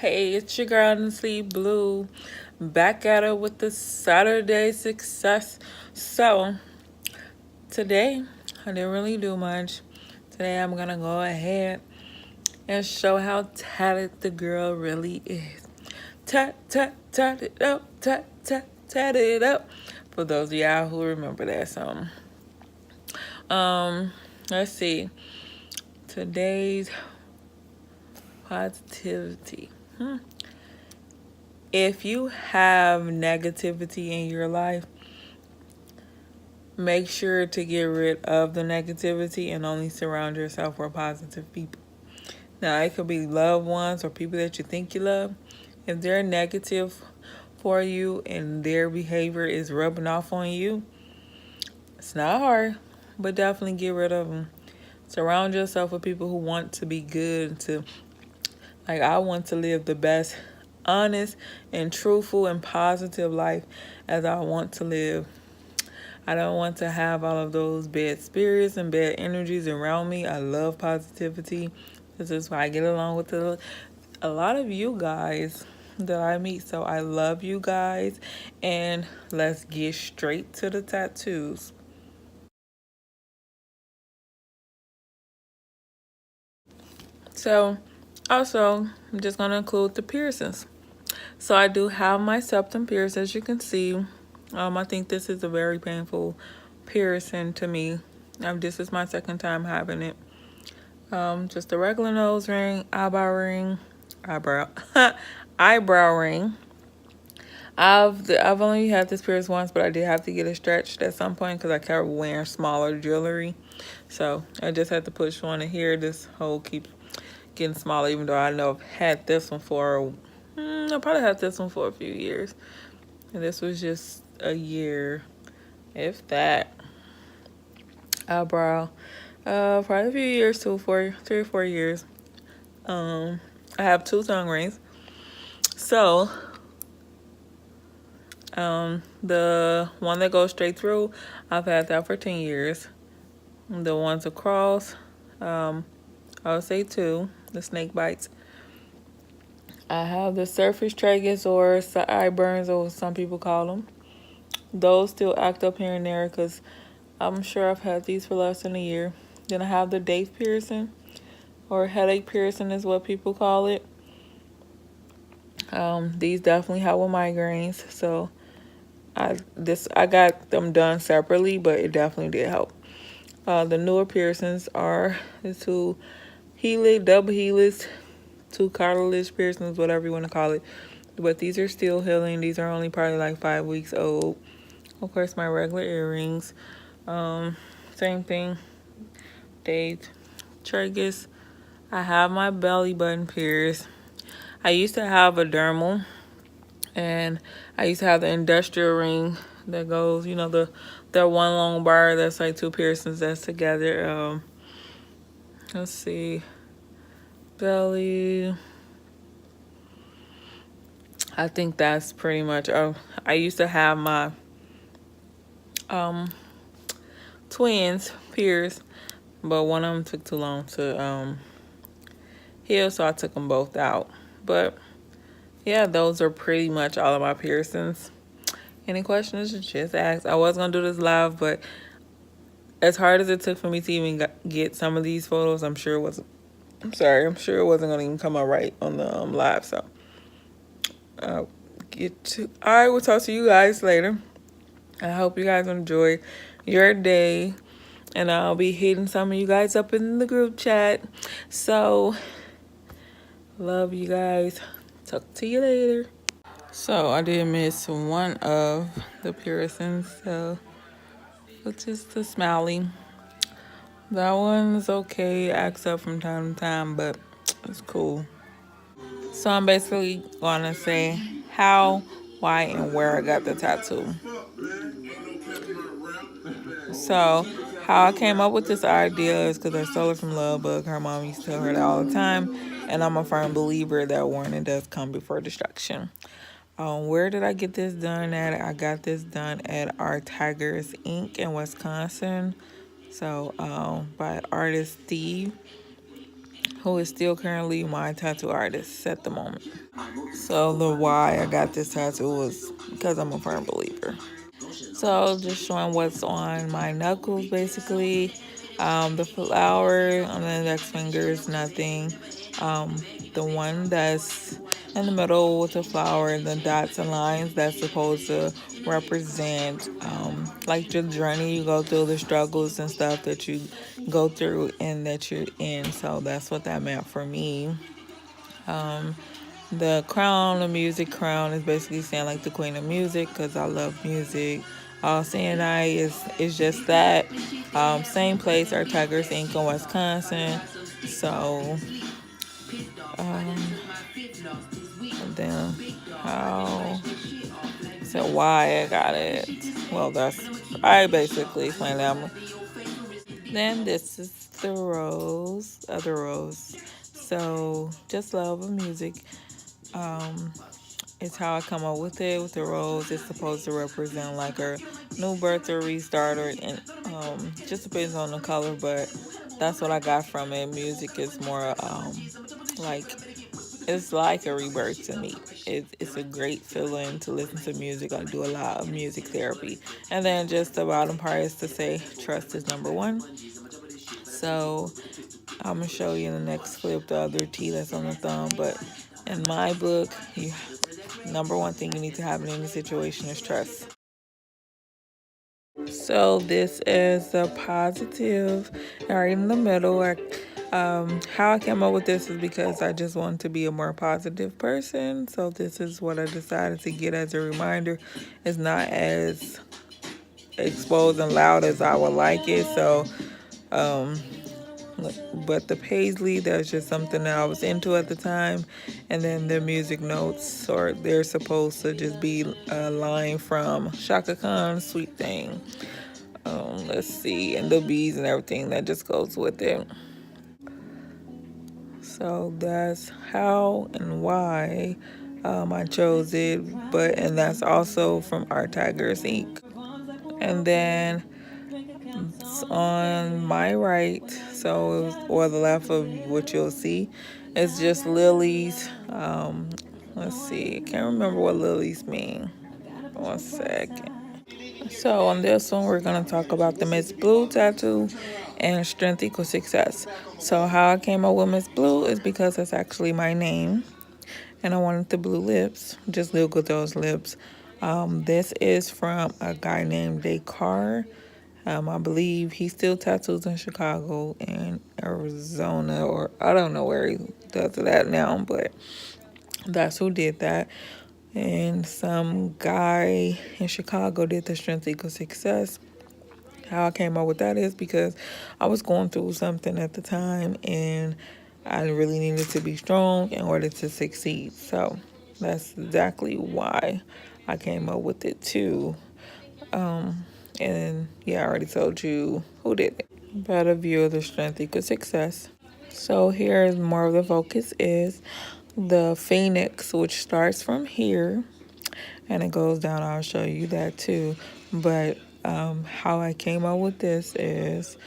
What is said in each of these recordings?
Hey, it's your girl Honestly Blue, back at it with the Saturday Success. So, today, I didn't really do much. Today, I'm gonna go ahead and show how tatted the girl really is. Tat it up, tat it up. For those of y'all who remember that song. Let's see. Today's positivity. If you have negativity in your life, make sure to get rid of the negativity and only surround yourself with positive people. Now, it could be loved ones or people that you think you love. If they're negative for you and their behavior is rubbing off on you, it's not hard, but definitely get rid of them. Surround yourself with people who want to be good, I want to live the best, honest, and truthful and positive life as I want to live. I don't want to have all of those bad spirits and bad energies around me. I love positivity. This is why I get along with a lot of you guys that I meet. So I love you guys. And let's get straight to the tattoos. So also, I'm just going to include the piercings. So I do have my septum pierced, as you can see. I think this is a very painful piercing to me. This is my second time having it. Just a regular nose ring, eyebrow eyebrow ring. I've only had this pierced once, but I did have to get it stretched at some point because I kept wearing smaller jewelry. So I just had to push one in here. This hole keeps getting smaller, even though I know I've had this one for I probably had this one for a few years. And this was just a year, if that. Eyebrow. Probably a few years too, 3 or 4 years. I have 2 tongue rings. So, the one that goes straight through, I've had that for 10 years. The ones across, I would say 2, the snake bites. I have the surface tragus or sideburns, or some people call them. Those still act up here and there because I'm sure I've had these for less than a year. Then I have the date piercing, or headache piercing is what people call it. These definitely help with migraines, so I got them done separately, but it definitely did help. The newer piercings are the 2 helix, double helix, 2 cartilage piercings, whatever you want to call it. But these are still healing. These are only probably like 5 weeks old. Of course, my regular earrings. Same thing. Date, tragus. I have my belly button pierced. I used to have a dermal, and I used to have the industrial ring that goes, the one long bar that's like 2 piercings that's together. Let's see, belly. I think that's pretty much. I used to have my twins pierced, but one of them took too long to heal, so I took them both out. But yeah, those are pretty much all of my piercings. Any questions, just ask. I was gonna do this live, but as hard as it took for me to even get some of these photos, I'm sure it wasn't gonna even come out right on the live. So I will talk to you guys later. I hope you guys enjoy your day, and I'll be hitting some of you guys up in the group chat. So love you guys. Talk to you later. So I did miss one of the piercings, so which is the smiley. That one's okay, acts up from time to time, but it's cool. So I'm basically gonna say how, why, and where I got the tattoo. So how I came up with this idea is because I stole it from Love Bug. Her mom used to tell her that all the time, and I'm a firm believer that warning does come before destruction. Where did I get this done at? I got this done at our Tigers Inc. in Wisconsin. So by artist Steve. who is still currently my tattoo artist at the moment. So the why I got this tattoo was because I'm a firm believer. So just showing what's on my knuckles basically. The flower on the index finger is nothing. The one that's in the middle with the flower, the dots and lines, that's supposed to represent like your journey you go through, the struggles and stuff that you go through and that you're in. So that's what that meant for me. The crown, the music crown, is basically saying like the queen of music because I love music. Saying I is just that. Same place, our Tigers Inc. in Wisconsin. So, and then how, so why I got it. Well, that's, I basically explained that. Then this is the rose, other rose. So, just love of music. Um, It's how I come up with it. With the rose, it's supposed to represent like a new birth or restart, or and just depends on the color. But that's what I got from it. Music is more like it's like a rebirth to me. It's a great feeling to listen to music. I do a lot of music therapy, and then just the bottom part is to say trust is number one. So I'm gonna show you in the next clip the other T that's on the thumb, but in my book, number one thing you need to have in any situation is trust. So this is the positive, right in the middle. How I came up with this is because I just want to be a more positive person. So this is what I decided to get as a reminder. It's not as exposed and loud as I would like it. So but the paisley, that's just something that I was into at the time. And then the music notes, or they're supposed to just be a line from Shaka Khan's Sweet Thing. Let's see, and the bees and everything that just goes with it. So that's how and why I chose it. But and that's also from Art Tigers Inc. And then on my right, so or the left of what you'll see, it's just lilies. Let's see, I can't remember what lilies mean. 1 second. So on this one, we're gonna talk about the Miss Blue tattoo and strength equals success. So how I came up with Miss Blue is because that's actually my name, and I wanted the blue lips. Just look at those lips. This is from a guy named Descartes. I believe he still tattoos in Chicago and Arizona, or I don't know where he does that now, but that's who did that. And some guy in Chicago did the strength equals success. How I came up with that is because I was going through something at the time and I really needed to be strong in order to succeed. So that's exactly why I came up with it too. And yeah, I already told you who did it. Better view of the strength equals success. So here is more of the focus is the phoenix, which starts from here and it goes down. I'll show you that too. But how I came up with this is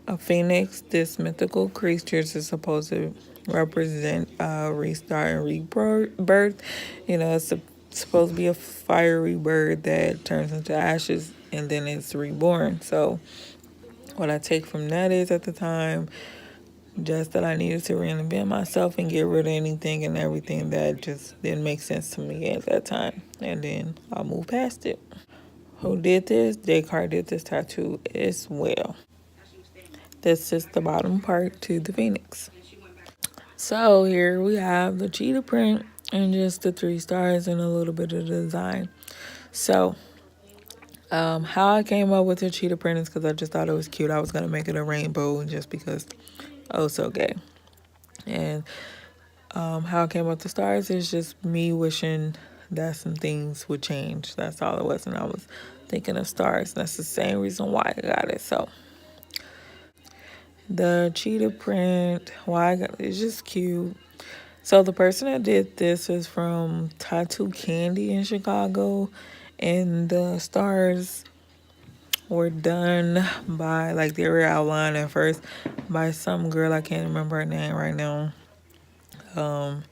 a phoenix. This mythical creature is supposed to represent restart and rebirth. It's supposed to be a fiery bird that turns into ashes and then it's reborn. So what I take from that is at the time, just that I needed to reinvent myself and get rid of anything and everything that just didn't make sense to me at that time. And then I'll move past it. Who did this? Descartes did this tattoo as well. This is the bottom part to the phoenix. So here we have the cheetah print and just the 3 stars and a little bit of the design. So how I came up with the cheetah print is because I just thought it was cute. I was going to make it a rainbow just because oh so gay. And how I came up with the stars is just me wishing that some things would change. That's all it was. And I was thinking of stars. That's the same reason why I got it. So the cheetah print, why I got it, it's just cute. So the person that did this is from Tattoo Candy in Chicago. And the stars were done by, like, they were outlined at first by some girl. I can't remember her name right now. Um,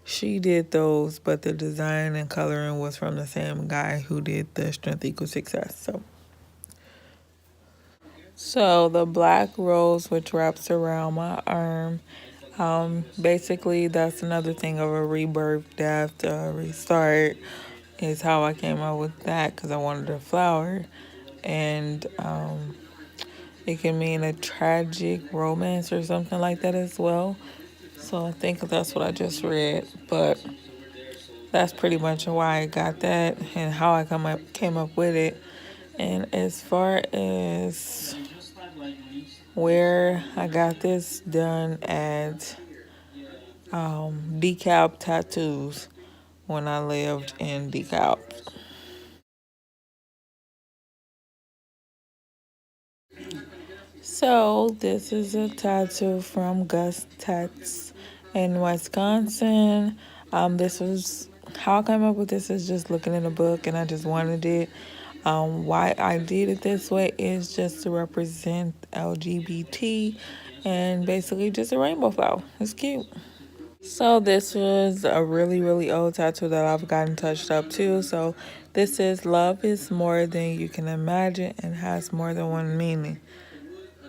she did those, but the design and coloring was from the same guy who did the Strength Equals Success. So the black rose, which wraps around my arm, basically that's another thing of a rebirth, death, restart, is how I came up with that because I wanted a flower, and it can mean a tragic romance or something like that as well. So I think that's what I just read, but that's pretty much why I got that and how I came up with it. And as far as where I got this done at DeKalb Tattoos when I lived in DeKalb. So this is a tattoo from Gus Tats in Wisconsin. This was how I came up with this is just looking in a book and I just wanted it. Why I did it this way is just to represent LGBT and basically just a rainbow flower. It's cute. So this was a really, really old tattoo that I've gotten touched up too. So this is love is more than you can imagine and has more than one meaning.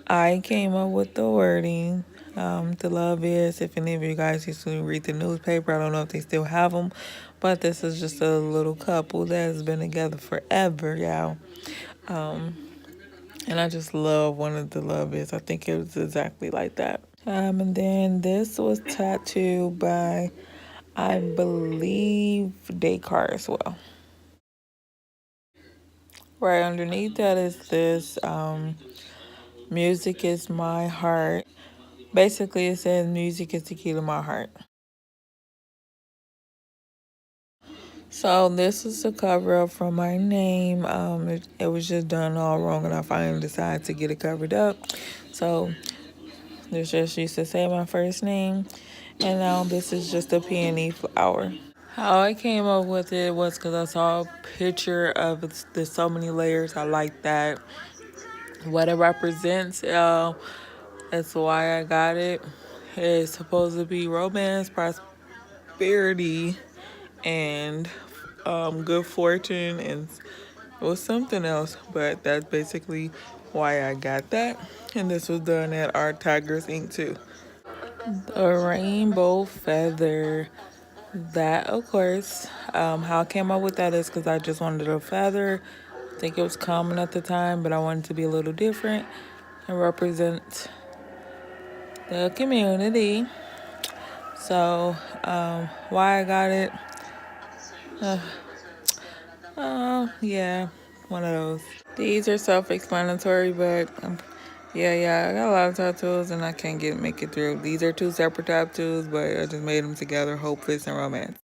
I came up with the wording. The love is, if any of you guys used to read the newspaper, I don't know if they still have them, but this is just a little couple that has been together forever, y'all. And I just love one of the love is. I think it was exactly like that. And then this was tattooed by, I believe, Descartes as well. Right underneath that is this music is my heart. Basically, it says music is the key to my heart. So this is the cover up from my name. It was just done all wrong, and I finally decided to get it covered up. So this just used to say my first name, and now this is just a peony flower. How I came up with it was because I saw a picture of it. There's so many layers. I like that. What it represents, that's why I got it. It's supposed to be romance, prosperity, and good fortune, and it was something else, but that's basically why I got that. And this was done at Art Tigers Inc. too. A rainbow feather. That, of course, how I came up with that is because I just wanted a feather. I think it was common at the time, but I wanted to be a little different and represent the community. So, why I got it? Yeah, one of those. These are self-explanatory, but yeah, I got a lot of tattoos and I can't make it through. These are two separate tattoos, but I just made them together: hope, peace, and romance.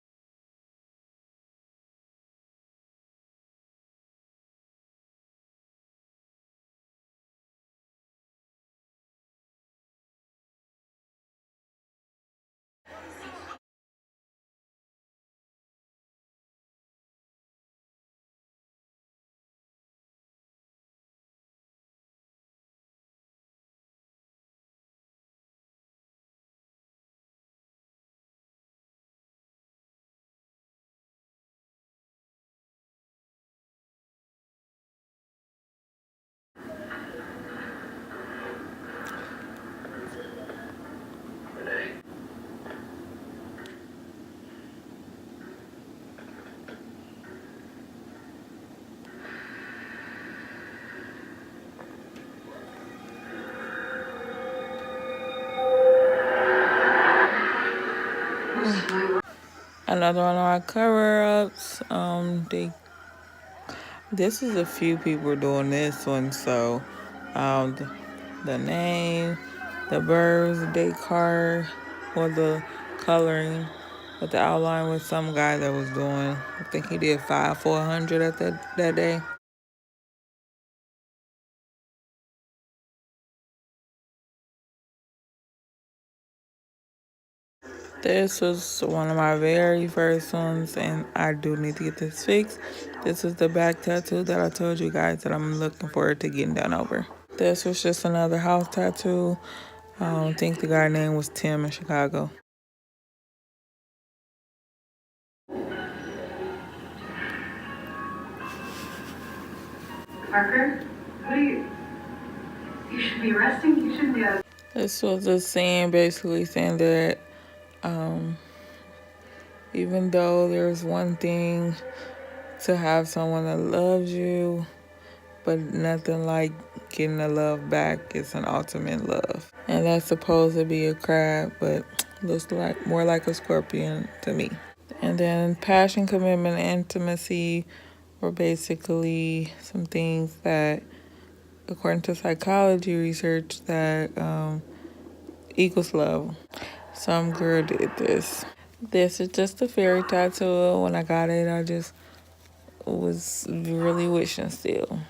Another one of our cover-ups. This is a few people doing this one, so um, the name, the birds, Descartes, or the coloring, but the outline was some guy that was doing. I think he did 400 at that day. This was one of my very first ones, and I do need to get this fixed. This is the back tattoo that I told you guys that I'm looking forward to getting done over. This was just another house tattoo. I think the guy's name was Tim in Chicago. Parker, what are you? You should be resting. You shouldn't be out. This was a saying basically saying that even though there's one thing to have someone that loves you, but nothing like getting the love back is an ultimate love. And that's supposed to be a crab, but looks like more like a scorpion to me. And then passion, commitment, and intimacy were basically some things that, according to psychology research, that equals love. Some girl did this. This is just a fairy tattoo. When I got it, I just was really wishing still.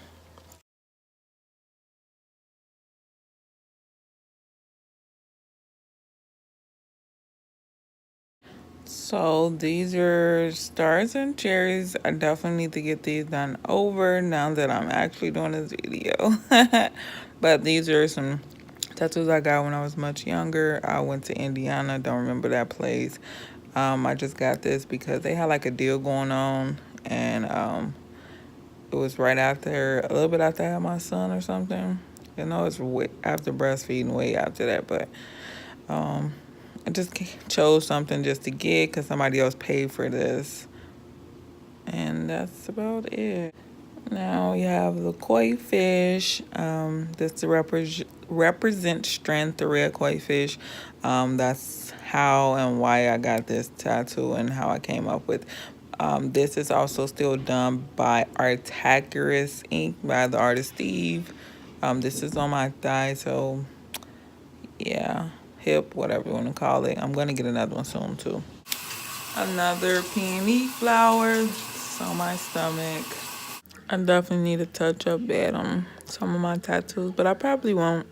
So these are stars and cherries. I definitely need to get these done over now that I'm actually doing this video. But these are some tattoos I got when I was much younger. I went to Indiana. Don't remember that place. I just got this because they had like a deal going on, and it was right after, a little bit after I had my son or something. You know, it's way after breastfeeding, way after that, but I just chose something just to get because somebody else paid for this. And that's about it. Now we have the koi fish. This to represent strength, the red koi fish. That's how and why I got this tattoo and how I came up with. This is also still done by Artacarus Ink by the artist Steve. This is on my thigh, so yeah, hip, whatever you want to call it. I'm going to get another one soon too. Another peony flower. It's on my stomach. I definitely need to touch up bad on some of my tattoos, but I probably won't.